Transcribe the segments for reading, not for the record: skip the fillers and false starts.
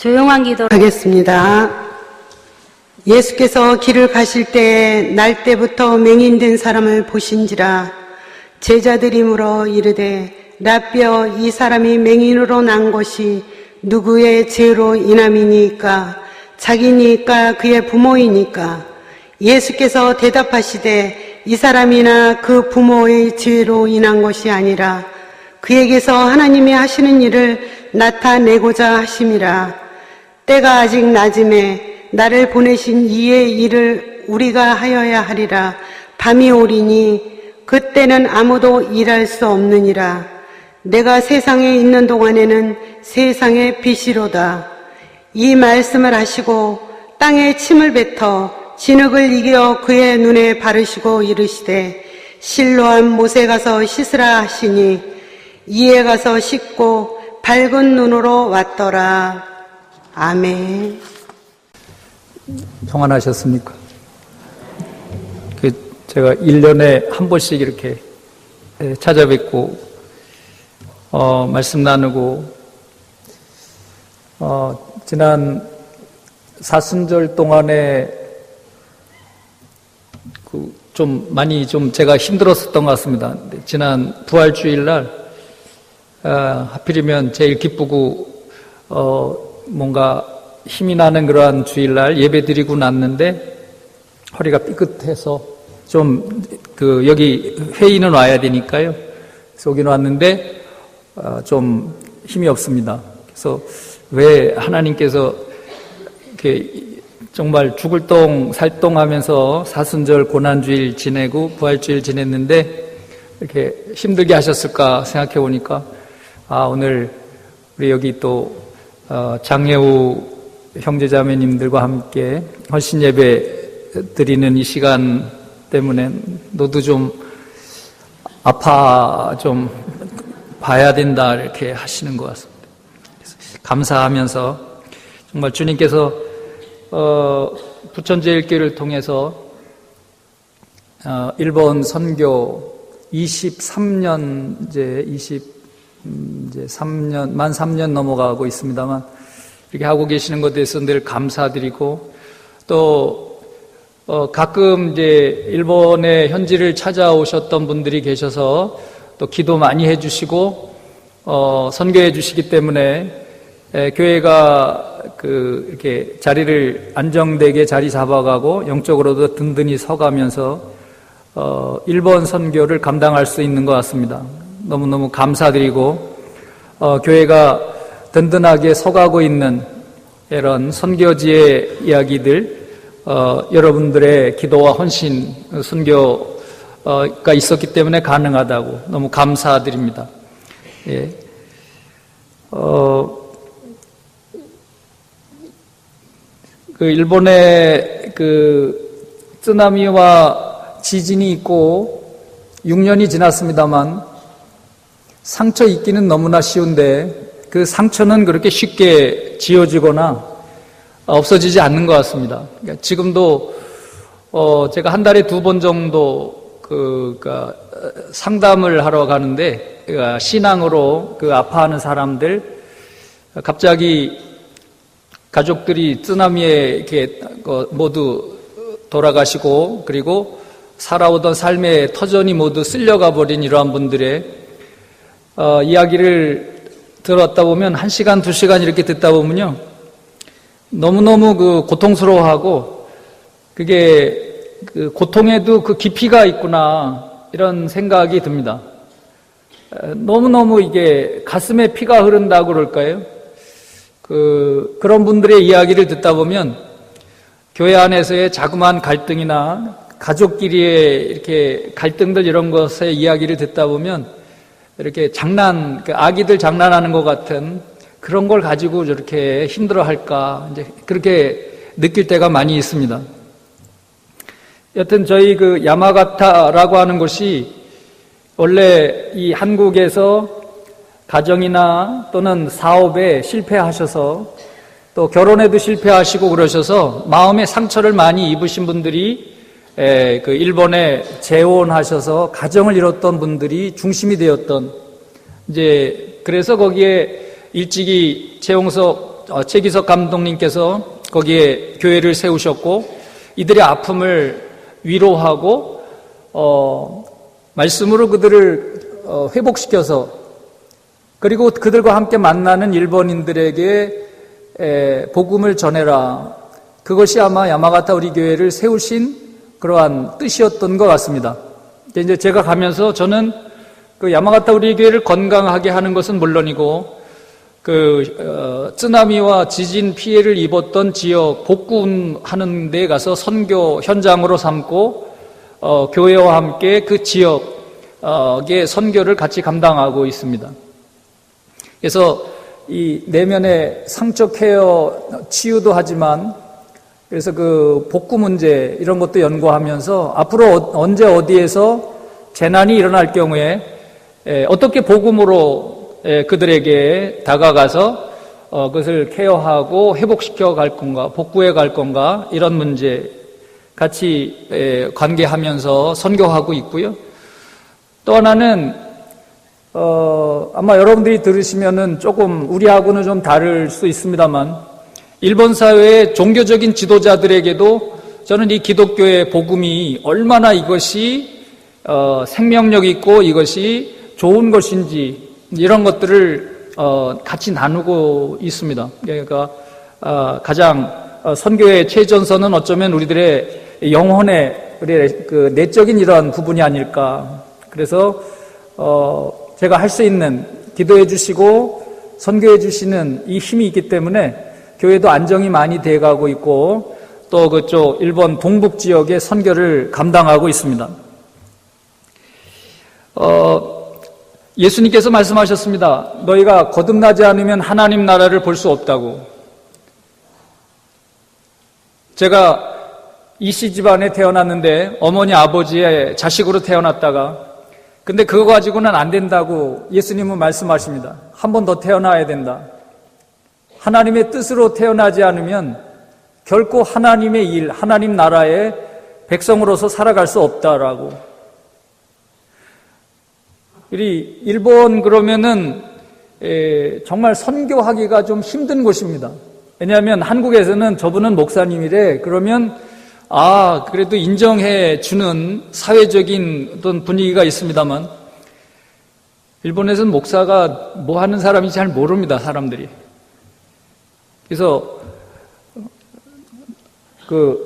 조용한 기도 하겠습니다. 예수께서 길을 가실 때 날 때부터 맹인된 사람을 보신지라. 제자들이 물어 이르되 라삐어, 이 사람이 맹인으로 난 것이 누구의 죄로 인함이니까? 자기니까 그의 부모이니까? 예수께서 대답하시되 이 사람이나 그 부모의 죄로 인한 것이 아니라 그에게서 하나님이 하시는 일을 나타내고자 하심이라. 때가 아직 낮음에 나를 보내신 이의 일을 우리가 하여야 하리라. 밤이 오리니 그때는 아무도 일할 수 없느니라. 내가 세상에 있는 동안에는 세상의 빛이로다. 이 말씀을 하시고 땅에 침을 뱉어 진흙을 이겨 그의 눈에 바르시고 이르시되 실로암 못에 가서 씻으라 하시니 이에 가서 씻고 밝은 눈으로 왔더라. 아멘. 평안하셨습니까? 제가 1년에 한 번씩 이렇게 찾아뵙고 말씀 나누고 지난 사순절 동안에 좀 많이 제가 힘들었었던 것 같습니다. 지난 부활주일날 하필이면 제일 기쁘고 뭔가 힘이 나는 그러한 주일날 예배드리고 났는데 허리가 삐끗해서 여기 회의는 와야 되니까요. 그래서 오긴 왔는데 좀 힘이 없습니다. 그래서 왜 하나님께서 이렇게 정말 죽을 똥 살똥하면서 사순절 고난주일 지내고 부활주일 지냈는데 이렇게 힘들게 하셨을까 생각해 보니까 오늘 우리 여기 또 장혜우 형제자매님들과 함께 헌신 예배 드리는 이 시간 때문에 너도 좀 아파 좀 봐야 된다 이렇게 하시는 것 같습니다. 감사하면서 정말 주님께서 부천제일교회를 통해서 일본 선교 23년 만 3년 넘어가고 있습니다만 이렇게 하고 계시는 것에 대해서 늘 감사드리고 또 가끔 일본의 현지를 찾아오셨던 분들이 계셔서 또 기도 많이 해주시고 선교해 주시기 때문에 교회가 이렇게 자리를 안정되게 자리 잡아가고 영적으로도 든든히 서가면서 일본 선교를 감당할 수 있는 것 같습니다. 너무너무 감사드리고 교회가 든든하게 서가고 있는 이런 선교지의 이야기들 여러분들의 기도와 헌신 선교가 있었기 때문에 가능하다고 너무 감사드립니다. 예. 일본에 쓰나미와 지진이 있고 6년이 지났습니다만 상처 입기는 너무나 쉬운데 그 상처는 그렇게 쉽게 지워지거나 없어지지 않는 것 같습니다. 그러니까 지금도 제가 한 달에 2번 정도 상담을 하러 가는데 신앙으로 아파하는 사람들 갑자기 가족들이 쓰나미에 이렇게 모두 돌아가시고 그리고 살아오던 삶의 터전이 모두 쓸려가 버린 이러한 분들의 이야기를 들었다 보면 1시간, 2시간 이렇게 듣다 보면요 너무너무 고통스러워하고 그게 고통에도 깊이가 있구나 이런 생각이 듭니다. 너무너무 이게 가슴에 피가 흐른다고 그럴까요? 그런 분들의 이야기를 듣다 보면 교회 안에서의 자그마한 갈등이나 가족끼리의 이렇게 갈등들 이런 것의 이야기를 듣다 보면 이렇게 아기들 장난하는 것 같은 그런 걸 가지고 저렇게 힘들어할까 이제 그렇게 느낄 때가 많이 있습니다. 여튼 저희 야마가타라고 하는 곳이 원래 이 한국에서 가정이나 또는 사업에 실패하셔서 또 결혼에도 실패하시고 그러셔서 마음의 상처를 많이 입으신 분들이 일본에 재혼하셔서 가정을 이뤘던 분들이 중심이 되었던 그래서 거기에 일찍이 최용석 최기석 감독님께서 거기에 교회를 세우셨고 이들의 아픔을 위로하고 말씀으로 그들을 회복시켜서 그리고 그들과 함께 만나는 일본인들에게 복음을 전해라. 그것이 아마 야마가타 우리 교회를 세우신 그러한 뜻이었던 것 같습니다. 이제 제가 가면서 저는 그 야마가타 우리 교회를 건강하게 하는 것은 물론이고 쓰나미와 지진 피해를 입었던 지역 복구하는 데 가서 선교 현장으로 삼고 교회와 함께 그 지역의 선교를 같이 감당하고 있습니다. 그래서 이 내면의 상처 케어 치유도 하지만 그래서 그 복구 문제 이런 것도 연구하면서 앞으로 언제 어디에서 재난이 일어날 경우에 어떻게 복음으로 그들에게 다가가서 그것을 케어하고 회복시켜 갈 건가, 복구해 갈 건가 이런 문제 같이 관계하면서 선교하고 있고요. 또 하나는 아마 여러분들이 들으시면은 조금 우리하고는 좀 다를 수 있습니다만 일본 사회의 종교적인 지도자들에게도 저는 이 기독교의 복음이 얼마나 이것이 생명력 있고 이것이 좋은 것인지 이런 것들을 같이 나누고 있습니다. 그러니까 가장 선교의 최전선은 어쩌면 우리들의 영혼의 우리의 그 내적인 이러한 부분이 아닐까. 그래서 제가 할 수 있는 기도해 주시고 선교해 주시는 이 힘이 있기 때문에 교회도 안정이 많이 돼가고 있고 또 그쪽 일본 동북 지역의 선교를 감당하고 있습니다. 예수님께서 말씀하셨습니다. 너희가 거듭나지 않으면 하나님 나라를 볼 수 없다고. 제가 이씨 집안에 태어났는데 어머니 아버지의 자식으로 태어났다가 근데 그거 가지고는 안 된다고 예수님은 말씀하십니다. 한 번 더 태어나야 된다. 하나님의 뜻으로 태어나지 않으면 결코 하나님의 일, 하나님 나라의 백성으로서 살아갈 수 없다라고. 우리 일본 그러면은 정말 선교하기가 좀 힘든 곳입니다. 왜냐하면 한국에서는 저분은 목사님이래. 그러면 그래도 인정해 주는 사회적인 어떤 분위기가 있습니다만 일본에서는 목사가 뭐 하는 사람인지 잘 모릅니다, 사람들이. 그래서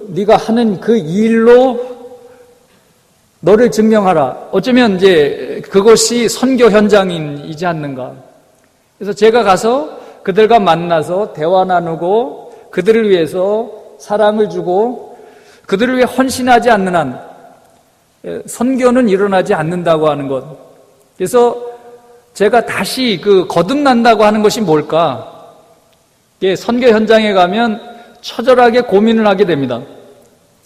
네가 하는 그 일로 너를 증명하라. 어쩌면 이제 그것이 선교 현장이지 않는가. 그래서 제가 가서 그들과 만나서 대화 나누고 그들을 위해서 사랑을 주고 그들을 위해 헌신하지 않는 한 선교는 일어나지 않는다고 하는 것. 그래서 제가 다시 거듭난다고 하는 것이 뭘까? 선교 현장에 가면 처절하게 고민을 하게 됩니다.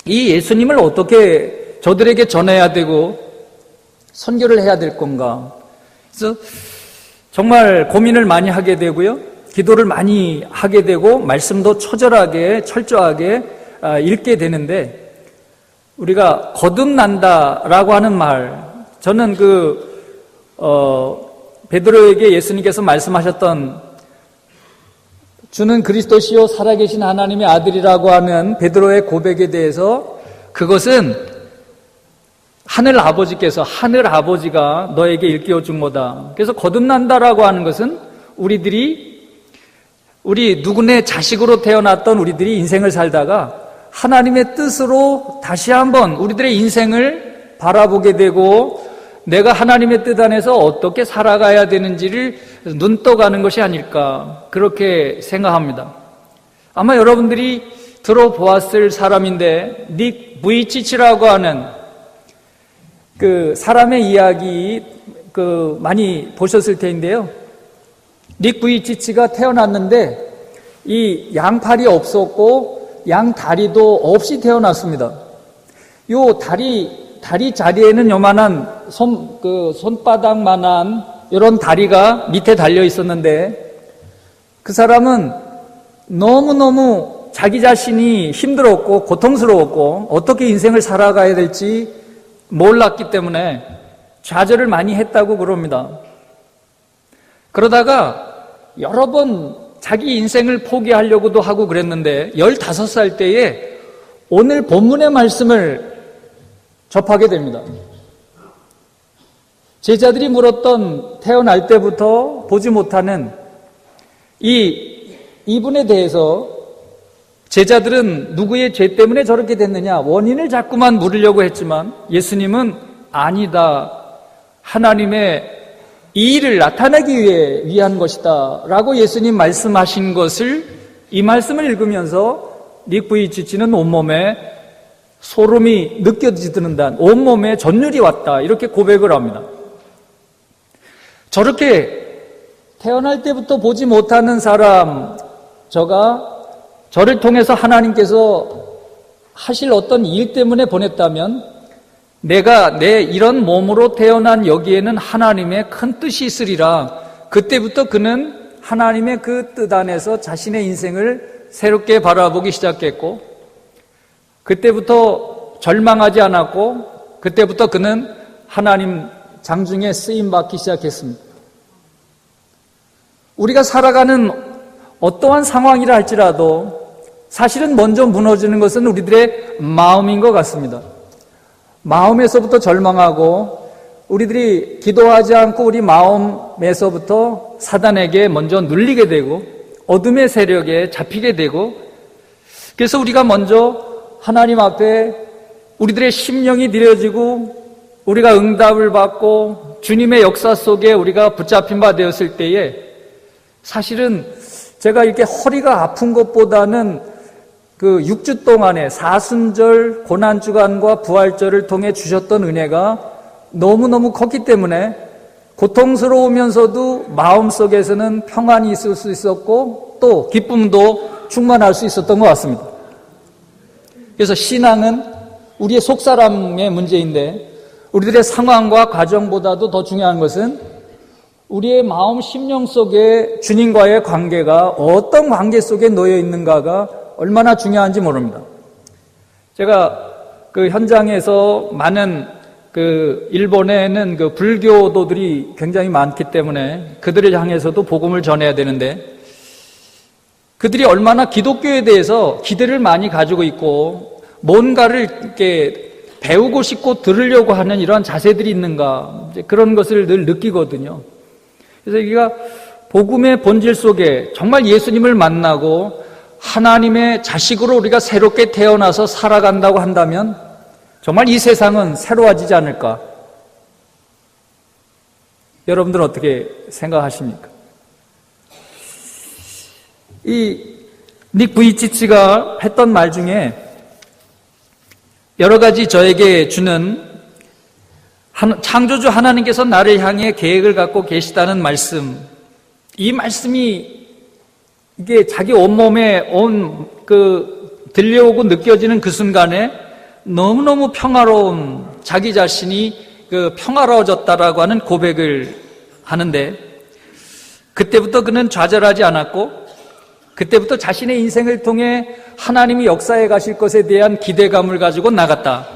이 예수님을 어떻게 저들에게 전해야 되고 선교를 해야 될 건가? 그래서 정말 고민을 많이 하게 되고요. 기도를 많이 하게 되고 말씀도 처절하게 철저하게 읽게 되는데 우리가 거듭난다라고 하는 말, 저는 베드로에게 예수님께서 말씀하셨던 주는 그리스도시요 살아계신 하나님의 아들이라고 하는 베드로의 고백에 대해서 그것은 하늘 아버지가 너에게 일깨워 준 거다. 그래서 거듭난다라고 하는 것은 우리 누구네 자식으로 태어났던 우리들이 인생을 살다가 하나님의 뜻으로 다시 한번 우리들의 인생을 바라보게 되고 내가 하나님의 뜻 안에서 어떻게 살아가야 되는지를 눈떠가는 것이 아닐까 그렇게 생각합니다. 아마 여러분들이 들어보았을 사람인데 닉 부이치치라고 하는 그 사람의 이야기 많이 보셨을 텐데요. 닉 부이치치가 태어났는데 이 양팔이 없었고 양다리도 없이 태어났습니다. 요 다리 자리에는 요만한 손바닥만한 이런 다리가 밑에 달려 있었는데 그 사람은 너무너무 자기 자신이 힘들었고 고통스러웠고 어떻게 인생을 살아가야 될지 몰랐기 때문에 좌절을 많이 했다고 그럽니다. 그러다가 여러 번 자기 인생을 포기하려고도 하고 그랬는데 15살 때에 오늘 본문의 말씀을 접하게 됩니다. 제자들이 물었던 태어날 때부터 보지 못하는 이분에 대해서 제자들은 누구의 죄 때문에 저렇게 됐느냐 원인을 자꾸만 물으려고 했지만 예수님은 아니다. 하나님의 이 일을 나타내기 위한 것이다 라고 예수님 말씀하신 것을 이 말씀을 읽으면서 닉 부이치치는 온몸에 소름이 느껴지는단 온몸에 전율이 왔다 이렇게 고백을 합니다. 저렇게 태어날 때부터 보지 못하는 사람 저를 통해서 하나님께서 하실 어떤 일 때문에 보냈다면 내가 내 이런 몸으로 태어난 여기에는 하나님의 큰 뜻이 있으리라. 그때부터 그는 하나님의 그 뜻 안에서 자신의 인생을 새롭게 바라보기 시작했고 그때부터 절망하지 않았고 그때부터 그는 하나님 장중에 쓰임받기 시작했습니다. 우리가 살아가는 어떠한 상황이라 할지라도 사실은 먼저 무너지는 것은 우리들의 마음인 것 같습니다. 마음에서부터 절망하고 우리들이 기도하지 않고 우리 마음에서부터 사단에게 먼저 눌리게 되고 어둠의 세력에 잡히게 되고 그래서 우리가 먼저 하나님 앞에 우리들의 심령이 느려지고 우리가 응답을 받고 주님의 역사 속에 우리가 붙잡힌 바 되었을 때에 사실은 제가 이렇게 허리가 아픈 것보다는 그 6주 동안에 사순절 고난주간과 부활절을 통해 주셨던 은혜가 너무너무 컸기 때문에 고통스러우면서도 마음속에서는 평안이 있을 수 있었고 또 기쁨도 충만할 수 있었던 것 같습니다. 그래서 신앙은 우리의 속사람의 문제인데 우리들의 상황과 과정보다도 더 중요한 것은 우리의 마음 심령 속에 주님과의 관계가 어떤 관계 속에 놓여 있는가가 얼마나 중요한지 모릅니다. 제가 그 현장에서 많은 일본에는 그 불교도들이 굉장히 많기 때문에 그들을 향해서도 복음을 전해야 되는데 그들이 얼마나 기독교에 대해서 기대를 많이 가지고 있고 뭔가를 이렇게 배우고 싶고 들으려고 하는 이러한 자세들이 있는가 그런 것을 늘 느끼거든요. 그래서 여기가 복음의 본질 속에 정말 예수님을 만나고 하나님의 자식으로 우리가 새롭게 태어나서 살아간다고 한다면 정말 이 세상은 새로워지지 않을까? 여러분들은 어떻게 생각하십니까? 이 닉 부이치치가 했던 말 중에 여러 가지 저에게 주는 창조주 하나님께서 나를 향해 계획을 갖고 계시다는 말씀, 이 말씀이 이게 자기 온몸에 들려오고 느껴지는 그 순간에 너무너무 평화로운 자기 자신이 평화로워졌다라고 하는 고백을 하는데 그때부터 그는 좌절하지 않았고 그때부터 자신의 인생을 통해 하나님이 역사해 가실 것에 대한 기대감을 가지고 나갔다.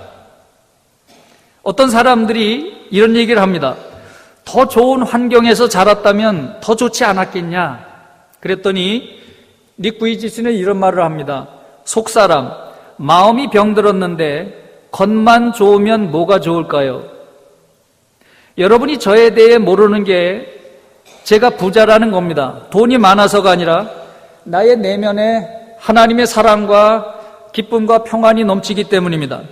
어떤 사람들이 이런 얘기를 합니다. 더 좋은 환경에서 자랐다면 더 좋지 않았겠냐? 그랬더니 닉 부이치치는 이런 말을 합니다. 속사람, 마음이 병들었는데 겉만 좋으면 뭐가 좋을까요? 여러분이 저에 대해 모르는 게 제가 부자라는 겁니다. 돈이 많아서가 아니라 나의 내면에 하나님의 사랑과 기쁨과 평안이 넘치기 때문입니다.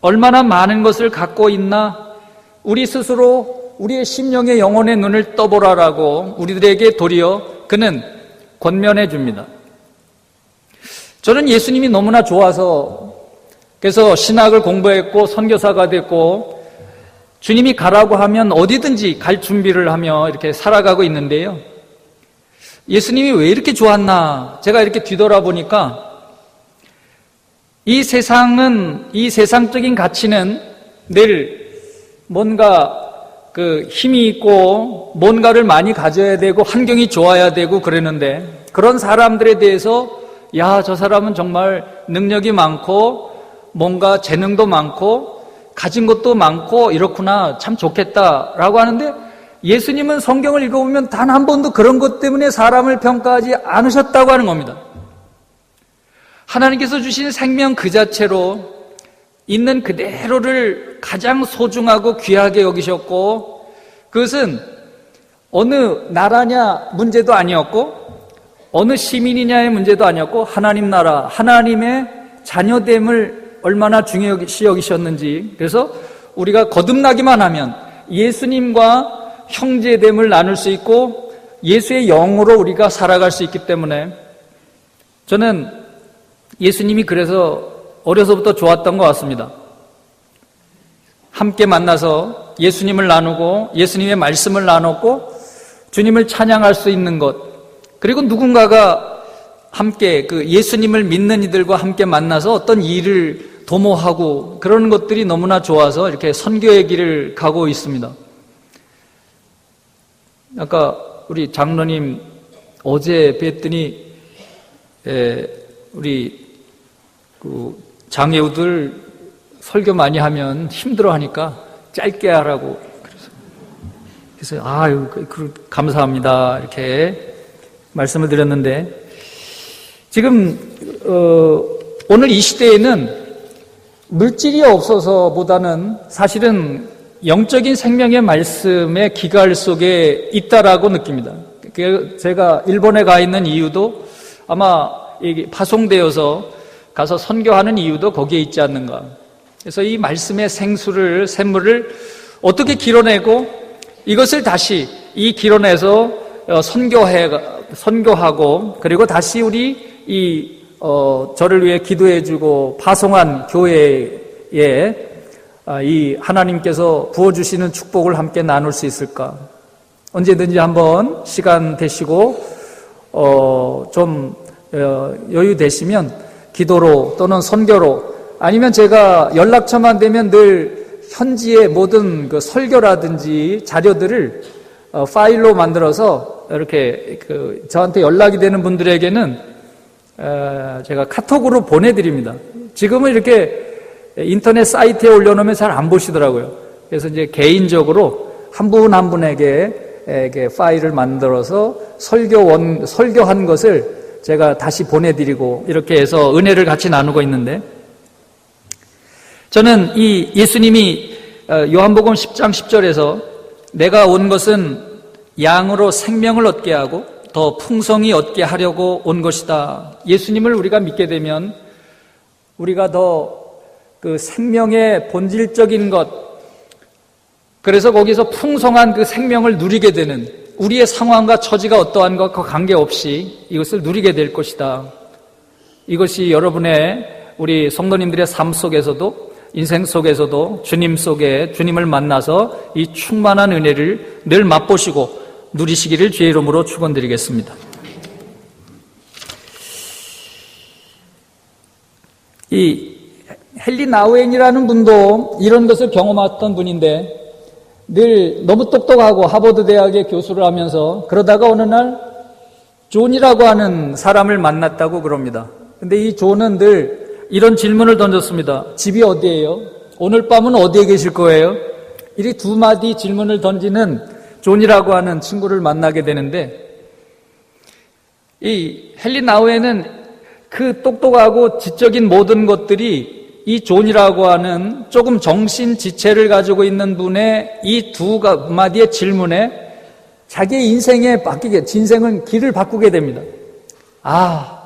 얼마나 많은 것을 갖고 있나 우리 스스로 우리의 심령의 영혼의 눈을 떠보라라고 우리들에게 도리어 그는 권면해 줍니다. 저는 예수님이 너무나 좋아서 그래서 신학을 공부했고 선교사가 됐고 주님이 가라고 하면 어디든지 갈 준비를 하며 이렇게 살아가고 있는데요. 예수님이 왜 이렇게 좋았나? 제가 이렇게 뒤돌아보니까 이 세상적인 가치는 늘 뭔가 힘이 있고 뭔가를 많이 가져야 되고 환경이 좋아야 되고 그러는데 그런 사람들에 대해서 저 사람은 정말 능력이 많고 뭔가 재능도 많고 가진 것도 많고 이렇구나 참 좋겠다라고 하는데 예수님은 성경을 읽어보면 단 한 번도 그런 것 때문에 사람을 평가하지 않으셨다고 하는 겁니다. 하나님께서 주신 생명 그 자체로 있는 그대로를 가장 소중하고 귀하게 여기셨고, 그것은 어느 나라냐 문제도 아니었고 어느 시민이냐의 문제도 아니었고, 하나님 나라, 하나님의 자녀됨을 얼마나 중요시 여기셨는지. 그래서 우리가 거듭나기만 하면 예수님과 형제됨을 나눌 수 있고 예수의 영으로 우리가 살아갈 수 있기 때문에, 저는 예수님이 그래서 어려서부터 좋았던 것 같습니다. 함께 만나서 예수님을 나누고 예수님의 말씀을 나눴고 주님을 찬양할 수 있는 것, 그리고 누군가가 함께 그 예수님을 믿는 이들과 함께 만나서 어떤 일을 도모하고, 그런 것들이 너무나 좋아서 이렇게 선교의 길을 가고 있습니다. 아까 우리 장로님 어제 뵀더니 우리 그 장애우들 설교 많이 하면 힘들어하니까 짧게 하라고 그래서 아유 감사합니다 이렇게 말씀을 드렸는데, 지금 오늘 이 시대에는 물질이 없어서보다는 사실은 영적인 생명의 말씀의 기갈 속에 있다라고 느낍니다. 제가 일본에 가 있는 이유도 아마 파송되어서 가서 선교하는 이유도 거기에 있지 않는가. 그래서 이 말씀의 샘물을 어떻게 길어내고 이것을 다시 이 길어내서 선교하고, 그리고 다시 우리 저를 위해 기도해주고 파송한 교회에 이 하나님께서 부어주시는 축복을 함께 나눌 수 있을까? 언제든지 한번 시간 되시고 좀 여유 되시면 기도로 또는 선교로, 아니면 제가 연락처만 되면 늘 현지의 모든 그 설교라든지 자료들을 파일로 만들어서 이렇게 저한테 연락이 되는 분들에게는 제가 카톡으로 보내드립니다. 지금은 이렇게 인터넷 사이트에 올려놓으면 잘 안 보시더라고요. 그래서 이제 개인적으로 한 분 한 분에게 파일을 만들어서 설교한 것을 제가 다시 보내드리고, 이렇게 해서 은혜를 같이 나누고 있는데, 저는 이 예수님이 요한복음 10장 10절에서 내가 온 것은 양으로 생명을 얻게 하고 더 풍성히 얻게 하려고 온 것이다. 예수님을 우리가 믿게 되면 우리가 더 그 생명의 본질적인 것, 그래서 거기서 풍성한 그 생명을 누리게 되는, 우리의 상황과 처지가 어떠한 것과 관계없이 이것을 누리게 될 것이다. 이것이 여러분의 우리 성도님들의 삶 속에서도, 인생 속에서도 주님 속에 주님을 만나서 이 충만한 은혜를 늘 맛보시고 누리시기를 주의 이름으로 축원드리겠습니다. 이 헨리 나우엔이라는 분도 이런 것을 경험했던 분인데, 늘 너무 똑똑하고 하버드 대학의 교수를 하면서 그러다가 어느 날 존이라고 하는 사람을 만났다고 그럽니다. 근데 이 존은 늘 이런 질문을 던졌습니다. 집이 어디예요? 오늘 밤은 어디에 계실 거예요? 이렇게 두 마디 질문을 던지는 존이라고 하는 친구를 만나게 되는데, 이 헨리 나우엔은 그 똑똑하고 지적인 모든 것들이 이 존이라고 하는 조금 정신지체를 가지고 있는 분의 이 두 마디의 질문에 자기의 인생은 길을 바꾸게 됩니다. 아,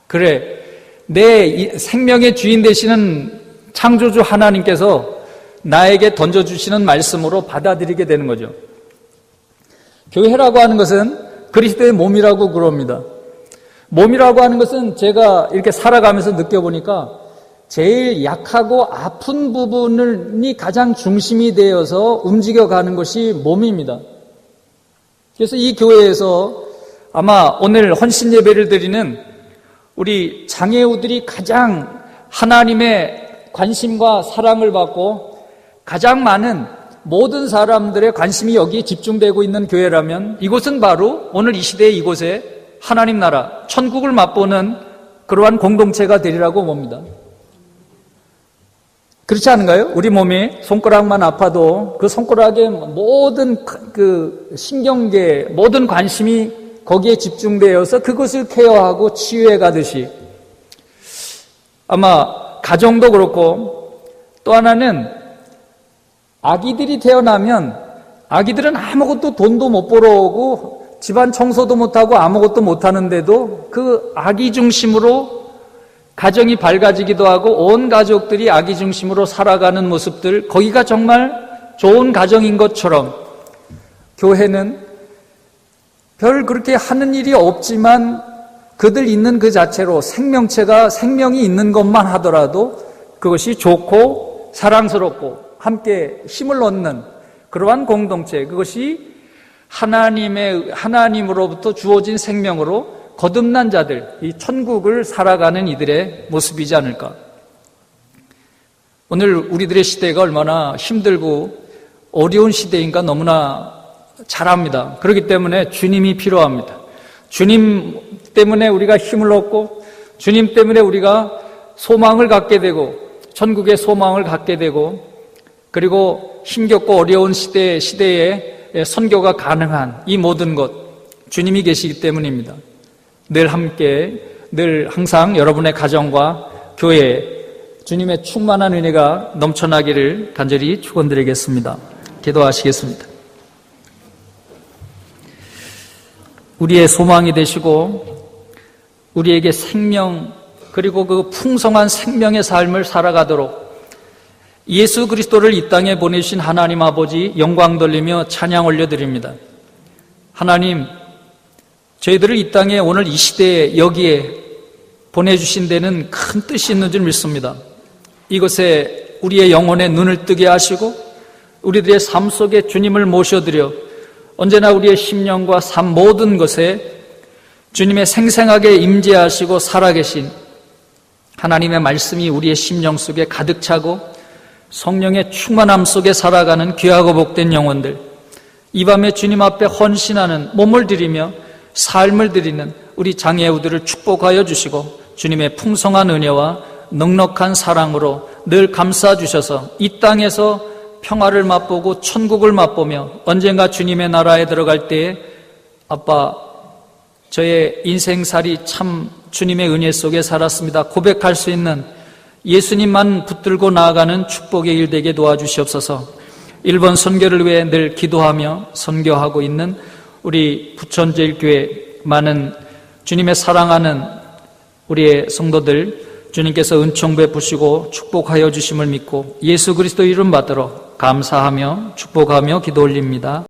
그래. 내 생명의 주인 되시는 창조주 하나님께서 나에게 던져주시는 말씀으로 받아들이게 되는 거죠. 교회라고 하는 것은 그리스도의 몸이라고 그럽니다. 몸이라고 하는 것은 제가 이렇게 살아가면서 느껴보니까 제일 약하고 아픈 부분이 가장 중심이 되어서 움직여가는 것이 몸입니다. 그래서 이 교회에서 아마 오늘 헌신 예배를 드리는 우리 장애우들이 가장 하나님의 관심과 사랑을 받고 가장 많은 모든 사람들의 관심이 여기에 집중되고 있는 교회라면, 이곳은 바로 오늘 이 시대에 이곳에 하나님 나라, 천국을 맛보는 그러한 공동체가 되리라고 봅니다. 그렇지 않은가요? 우리 몸이 손가락만 아파도 그 손가락의 모든 그 신경계, 모든 관심이 거기에 집중되어서 그것을 케어하고 치유해 가듯이 아마 가정도 그렇고 또 하나는 아기들이 태어나면 아기들은 아무것도 돈도 못 벌어오고 집안 청소도 못하고 아무것도 못하는데도 그 아기 중심으로 가정이 밝아지기도 하고 온 가족들이 아기 중심으로 살아가는 모습들, 거기가 정말 좋은 가정인 것처럼 교회는 별 그렇게 하는 일이 없지만 그들 있는 그 자체로 생명체가 생명이 있는 것만 하더라도 그것이 좋고 사랑스럽고 함께 힘을 얻는 그러한 공동체, 그것이 하나님으로부터 주어진 생명으로 거듭난 자들, 이 천국을 살아가는 이들의 모습이지 않을까. 오늘 우리들의 시대가 얼마나 힘들고 어려운 시대인가 너무나 잘 압니다. 그렇기 때문에 주님이 필요합니다. 주님 때문에 우리가 힘을 얻고 주님 때문에 우리가 소망을 갖게 되고 천국의 소망을 갖게 되고 그리고 힘겹고 어려운 시대에 선교가 가능한 이 모든 것 주님이 계시기 때문입니다. 늘 함께, 늘 항상 여러분의 가정과 교회에 주님의 충만한 은혜가 넘쳐나기를 간절히 축원드리겠습니다. 기도하시겠습니다. 우리의 소망이 되시고 우리에게 생명 그리고 그 풍성한 생명의 삶을 살아가도록 예수 그리스도를 이 땅에 보내신 하나님 아버지 영광 돌리며 찬양 올려드립니다. 하나님, 저희들을 이 땅에 오늘 이 시대에 여기에 보내주신 데는 큰 뜻이 있는 줄 믿습니다. 이것에 우리의 영혼의 눈을 뜨게 하시고 우리들의 삶 속에 주님을 모셔드려 언제나 우리의 심령과 삶 모든 것에 주님의 생생하게 임재하시고 살아계신 하나님의 말씀이 우리의 심령 속에 가득 차고 성령의 충만함 속에 살아가는 귀하고 복된 영혼들, 이 밤에 주님 앞에 헌신하는 몸을 드리며 삶을 드리는 우리 장애우들을 축복하여 주시고 주님의 풍성한 은혜와 넉넉한 사랑으로 늘 감싸주셔서 이 땅에서 평화를 맛보고 천국을 맛보며 언젠가 주님의 나라에 들어갈 때에 아빠, 저의 인생살이 참 주님의 은혜 속에 살았습니다 고백할 수 있는 예수님만 붙들고 나아가는 축복의 일 되게 도와주시옵소서. 일본 선교를 위해 늘 기도하며 선교하고 있는 우리 부천제일교회 많은 주님의 사랑하는 우리의 성도들 주님께서 은총 베푸시고 축복하여 주심을 믿고 예수 그리스도 이름 받들어 감사하며 축복하며 기도 올립니다.